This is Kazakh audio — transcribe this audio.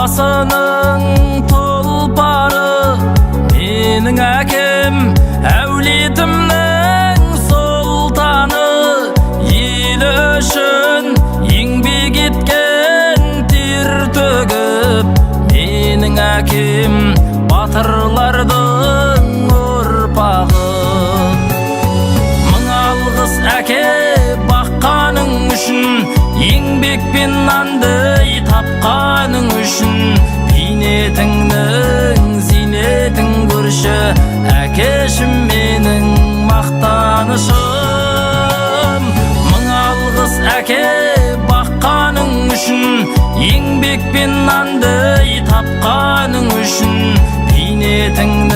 Атасының тұлпары менің әкем, әулетімнің сұлтаны. Ел үшін еңбек еткен, тер төгіп менің әкем, батырлардың ұрпағы. Мың алғыс әке баққаның үшін, еңбекпен нанды тапқаның үшін. Бейнетіңнің зейнетін көрші, әкешім менің мақтанышым. Мың алғыс әке баққаның үшін, еңбекпен нанды тапқаның үшін. Бейнетің